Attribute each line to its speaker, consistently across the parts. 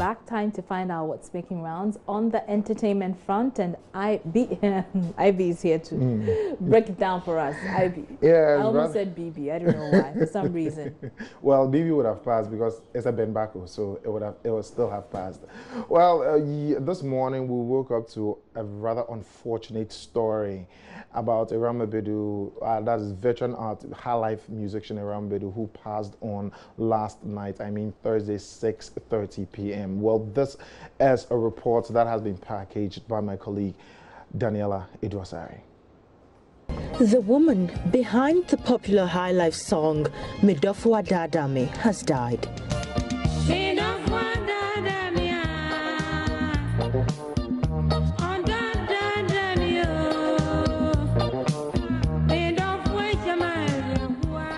Speaker 1: back. Time to find out what's making rounds on the entertainment front, and IB is here to break it down for us. IB.
Speaker 2: Yeah,
Speaker 1: I almost said BB. I don't know why, for some reason.
Speaker 2: Well, BB would have passed because it's a Ben Bako, so it would still have passed. Well, this morning we woke up to a rather unfortunate story about Irama Bedu, that is veteran high life musician Irama Bedu, who passed on last night. I mean Thursday, 6:30 p.m. Well, this is a report that has been packaged by my colleague Daniela Idwasari.
Speaker 3: The woman behind the popular high life song Medofwa Dadame has died.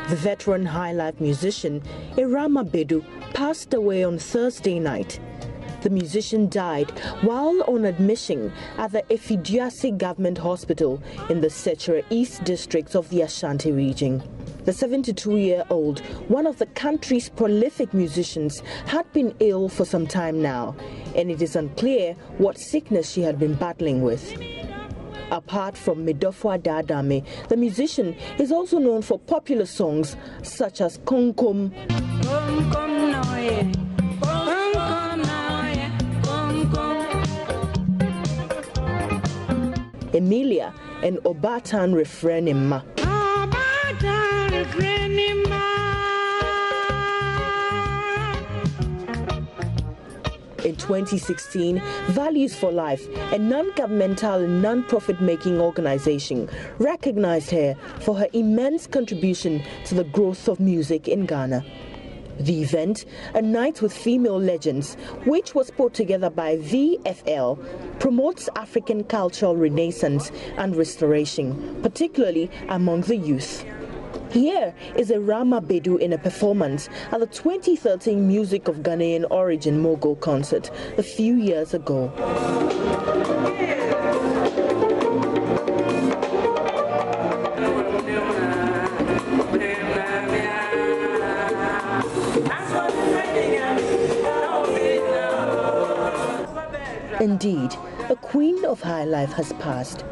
Speaker 3: The veteran high life musician Irama Bedu passed away on Thursday night. The musician died while on admission at the Efidiasi Government Hospital in the Sechere East District of the Ashanti region. The 72-year-old, one of the country's prolific musicians, had been ill for some time now, and it is unclear what sickness she had been battling with. Apart from Medofwa Dadame, the musician is also known for popular songs such as Konkom, Emilia, and Obatan Refrenima. In 2016, Values for Life, a non-governmental and non-profit making organization, recognized her for her immense contribution to the growth of music in Ghana. The event, a night with female legends, which was put together by VFL, promotes African cultural renaissance and restoration, particularly among the youth. Here is Irama Bedu in a performance at the 2013 Music of Ghanaian Origin Mogul concert a few years ago. Indeed, a queen of high life has passed.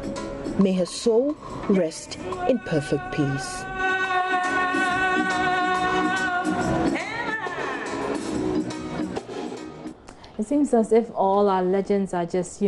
Speaker 3: May her soul rest in perfect peace.
Speaker 1: It seems as if all our legends are just,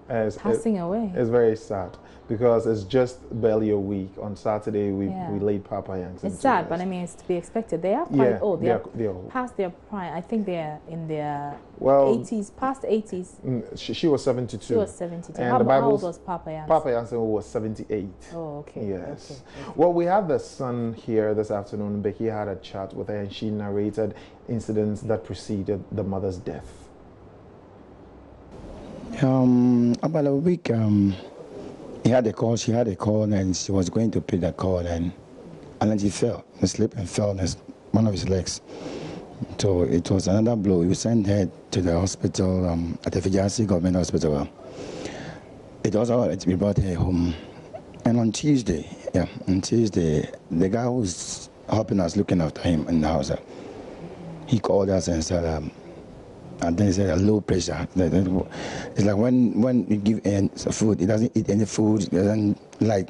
Speaker 1: passing away.
Speaker 2: It's very sad because it's just barely a week. On Saturday, we laid Papa Yankson.
Speaker 1: It's sad, but I mean, it's to be expected. They are quite old. They are past their prime. I think they are in their 80s, past 80s.
Speaker 2: She was 72.
Speaker 1: She was 72.
Speaker 2: And
Speaker 1: how old was Papa Yankson?
Speaker 2: Papa Yankson was 78.
Speaker 1: Oh, okay.
Speaker 2: Yes.
Speaker 1: Okay.
Speaker 2: Well, we had the son here this afternoon. Becky had a chat with her, and she narrated incidents that preceded the mother's death.
Speaker 4: About a week, she had a call, and she was going to pick the call, and then she fell asleep and fell on one of his legs. So it was another blow. We sent her to the hospital, at the Efidiasi Government Hospital. It was all right. We brought her home. And on Tuesday, the guy who was helping us, looking after him in the house, he called us and said, and then he said low pressure. It's like when you give him food, he doesn't eat any food. He doesn't like.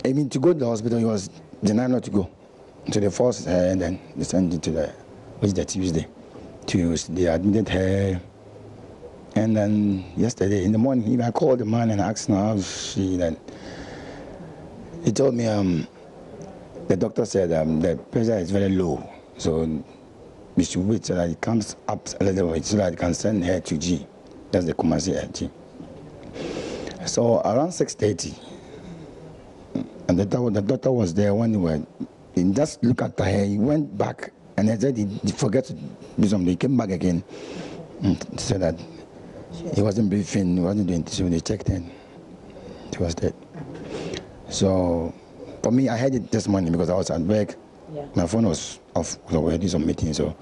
Speaker 4: I mean, to go to the hospital, he was denied not to go. So they forced her, and then they sent it to the Tuesday. They admitted her. And then yesterday in the morning, I called the man and asked him how she. Then he told me the doctor said the pressure is very low, so we should wait so that it comes up a little bit so that it can send her to G. That's the Kumasi G. So around 6:30, and the doctor was there when he just looked at her. He went back and he said he forgot to do something. He came back again and said that he wasn't breathing, he wasn't doing this. So they checked in. He was dead. So for me, I heard it this morning because I was at work. Yeah. My phone was off, so we were doing some meetings. So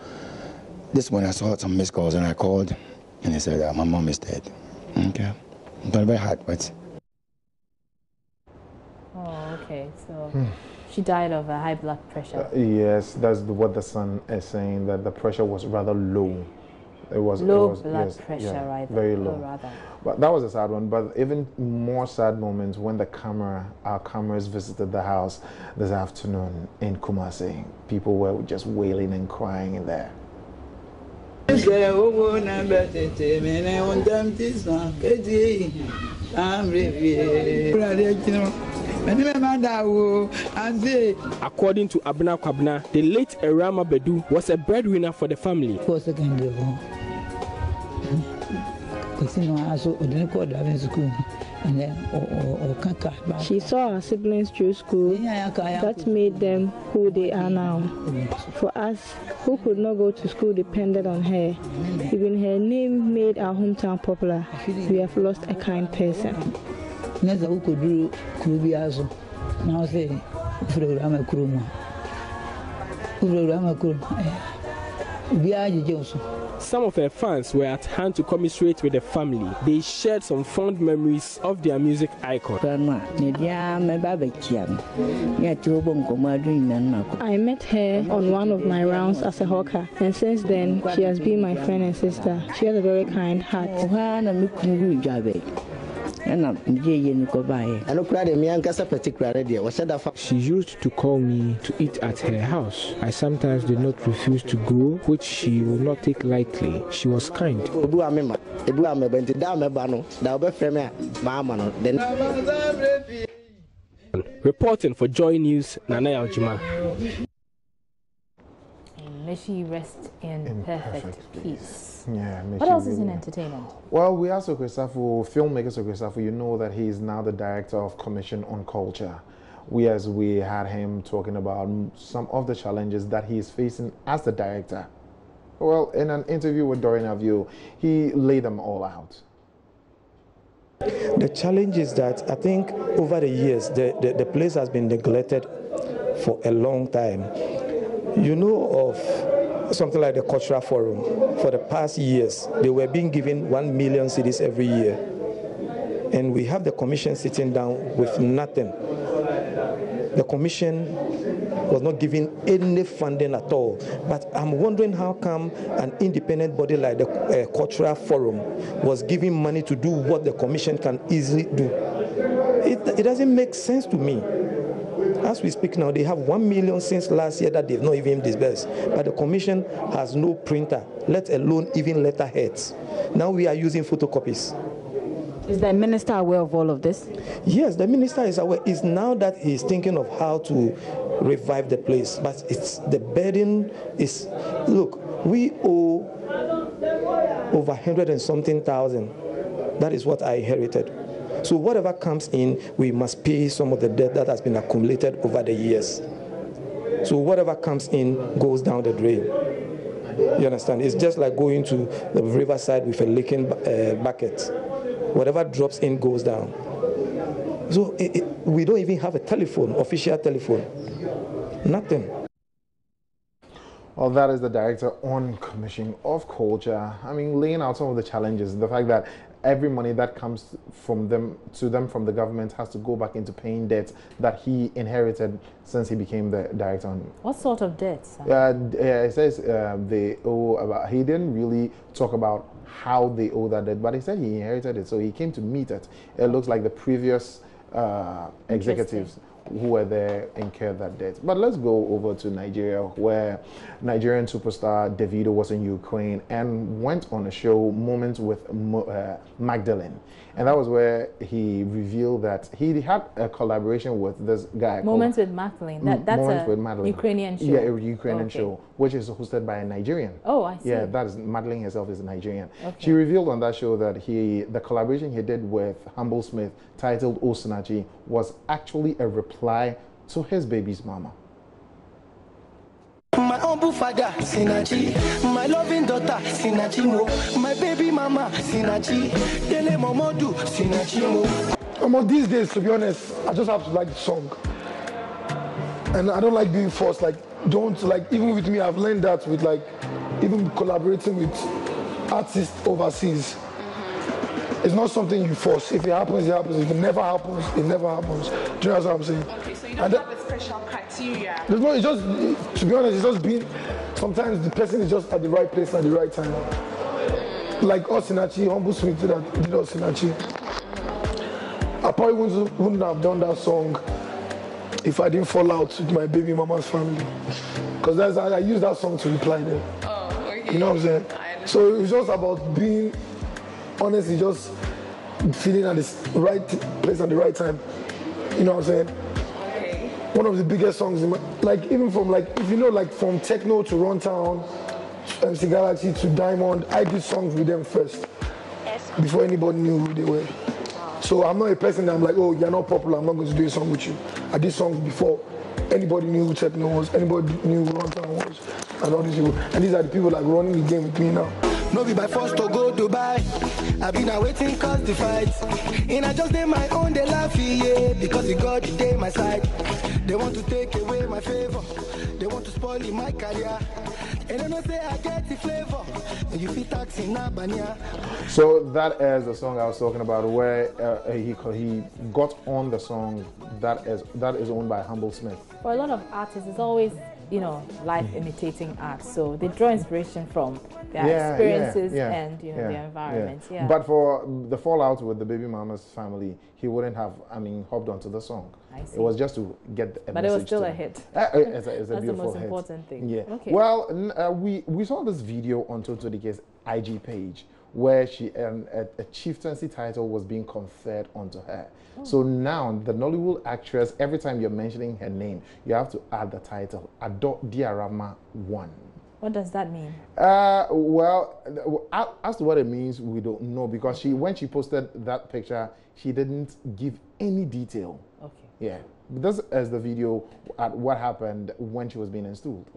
Speaker 4: this morning I saw some missed calls and I called and he said, my mom is dead. Okay. It was very hard, but.
Speaker 1: Oh, okay. So she died of high blood pressure.
Speaker 2: Yes, that's what the son is saying, that the pressure was rather low.
Speaker 1: low blood pressure, right?
Speaker 2: Very low.
Speaker 1: Rather.
Speaker 2: But that was a sad one. But even more sad moments when our cameras visited the house this afternoon in Kumasi. People were just wailing and crying in there.
Speaker 5: According to Abna Kwabna, the late Erama Bedu was a breadwinner for the family.
Speaker 6: She saw her siblings through school. That made them who they are now. For us, who could not go to school, depended on her. Even her name made our hometown popular. We have lost a kind person.
Speaker 5: Some of her fans were at hand to commiserate with the family. They shared some fond memories of their music icon.
Speaker 6: I met her on one of my rounds as a hawker, and since then she has been my friend and sister. She has a very kind heart.
Speaker 7: She used to call me to eat at her house. I sometimes did not refuse to go, which she would not take lightly. She was kind.
Speaker 5: Reporting for Joy News, Nana Aljuma.
Speaker 1: May she rest in perfect peace.
Speaker 2: Yeah.
Speaker 1: What else is in entertainment?
Speaker 2: Well, we asked Okwesafu, filmmaker Okwesafu. You know that he is now the director of Commission on Culture. We had him talking about some of the challenges that he is facing as the director. Well, in an interview with Dorian Avio, he laid them all out.
Speaker 8: The challenge is that I think over the years, the place has been neglected for a long time. You know of something like the Cultural Forum. For the past years, they were being given 1 million cedis every year. And we have the commission sitting down with nothing. The commission was not given any funding at all. But I'm wondering how come an independent body like the Cultural Forum was given money to do what the commission can easily do. It doesn't make sense to me. As we speak now, they have 1 million since last year that they've not even disbursed. But the commission has no printer, let alone even letterheads. Now we are using photocopies.
Speaker 9: Is the minister aware of all of this?
Speaker 8: Yes, the minister is aware. It's now that he's thinking of how to revive the place. But the burden is, look, we owe over 100 and something thousand. That is what I inherited. So whatever comes in, we must pay some of the debt that has been accumulated over the years. So whatever comes in goes down the drain. You understand? It's just like going to the riverside with a leaking bucket. Whatever drops in goes down. So we don't even have a telephone, official telephone. Nothing.
Speaker 2: Well, that is the director on Commission of Culture. I mean, laying out some of the challenges, the fact that every money that comes from them from the government has to go back into paying debts that he inherited since he became the director.
Speaker 1: What sort of debts?
Speaker 2: It says they owe about. He didn't really talk about how they owe that debt, but he said he inherited it, so he came to meet it. It looks like the previous executives who were there incurred that debt. But let's go over to Nigeria, where Nigerian superstar Davido was in Ukraine and went on a show, Moments with Magdalene. And that was where he revealed that he had a collaboration with this guy.
Speaker 1: Moments with Magdalene. That's a Ukrainian show.
Speaker 2: Yeah, a Ukrainian show, which is hosted by a Nigerian.
Speaker 1: Oh, I see.
Speaker 2: Yeah, that is, Magdalene herself is a Nigerian.
Speaker 1: Okay.
Speaker 2: She revealed on that show that the collaboration he did with Humble Smith, titled Osinachi, was actually a reply to his baby's mama.
Speaker 10: My humble father, Sinachi. My loving daughter, Sinachi mo. My baby mama, Sinachi. Dele Momodu, Sinachi mo.
Speaker 11: These days, to be honest, I just have to like the song. And I don't like being forced. Even with me, I've learned that with even collaborating with artists overseas. It's not something you force. If it happens, it happens. If it never happens, it never happens. Do you know what I'm saying?
Speaker 12: Okay, so you don't have a special criteria.
Speaker 11: There's no, it's just, to be honest, it's just being, sometimes the person is just at the right place at the right time. like Osinachi, Humble Smith did Osinachi. I probably wouldn't have done that song if I didn't fall out with my baby mama's family. Because I used that song to reply them.
Speaker 12: Oh, okay.
Speaker 11: You know what I'm saying? So it was just about being, honestly, just feeling at the right place at the right time. You know what I'm saying?
Speaker 12: Okay.
Speaker 11: One of the biggest songs, like even from like, if you know, like from Techno to Runtown, MC Galaxy to Diamond, I did songs with them first before anybody knew who they were. So I'm not a person that I'm like, oh, you're not popular, I'm not going to do a song with you. I did songs before anybody knew who Techno was, anybody knew who Runtown was, and all these people. And these are the people like running the game with me now.
Speaker 10: No be by force to go Dubai. I've been waiting cause the fight. And I just did my own, they laugh, yeah, because it got the day my side. They want to take away my favor. They want to spoil my career. And I know say I get the flavor. And you feel taxing Nabanya.
Speaker 2: So that is the song I was talking about, where he got on the song that is owned by Humble Smith.
Speaker 1: For a lot of artists, it's always, you know, life imitating art. So they draw inspiration from their experiences and their environments. Yeah.
Speaker 2: But for the fallout with the baby mama's family, he wouldn't have, hopped onto the song.
Speaker 1: I see.
Speaker 2: It was just to get a
Speaker 1: but
Speaker 2: message.
Speaker 1: But it was still
Speaker 2: to
Speaker 1: a hit.
Speaker 2: It's a
Speaker 1: That's
Speaker 2: beautiful
Speaker 1: the most
Speaker 2: hit.
Speaker 1: important thing.
Speaker 2: Yeah.
Speaker 1: Okay.
Speaker 2: Well, we saw this video on Toto Dike's IG page where she a chieftaincy title was being conferred onto her. Oh. So now the Nollywood actress, every time you're mentioning her name, you have to add the title Ado Diarama 1.
Speaker 1: What does that mean?
Speaker 2: Well, as to what it means, we don't know, because when she posted that picture, she didn't give any detail.
Speaker 1: Okay.
Speaker 2: Yeah. This is the video at what happened when she was being installed.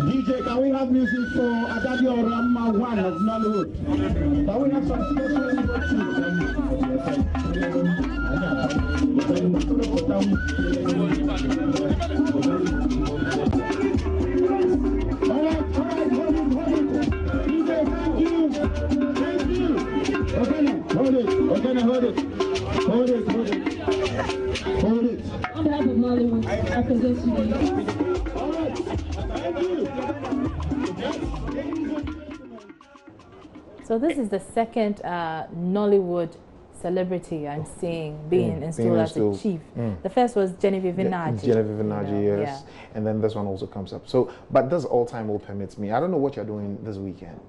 Speaker 13: DJ, can we have music for Adadio Rama 1 of Nollywood? Can we have some special Hold it. On behalf of Nollywood, I present to you. All right. Thank you.
Speaker 1: So this is the second Nollywood celebrity I'm seeing being installed as a chief. The first was Genevieve Nnaji.
Speaker 2: Genevieve Nnaji, yes. Yeah. And then this one also comes up. So, but this all time will permit me. I don't know what you're doing this weekend.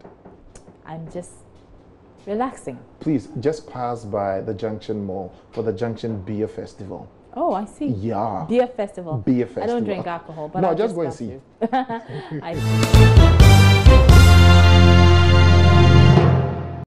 Speaker 1: I'm just relaxing.
Speaker 2: Please, just pass by the Junction Mall for the Junction Beer Festival.
Speaker 1: Oh, I see.
Speaker 2: Yeah.
Speaker 1: Beer Festival.
Speaker 2: Beer Festival.
Speaker 1: I don't drink alcohol, but
Speaker 2: no,
Speaker 1: I'll
Speaker 2: just go and see.
Speaker 1: I see.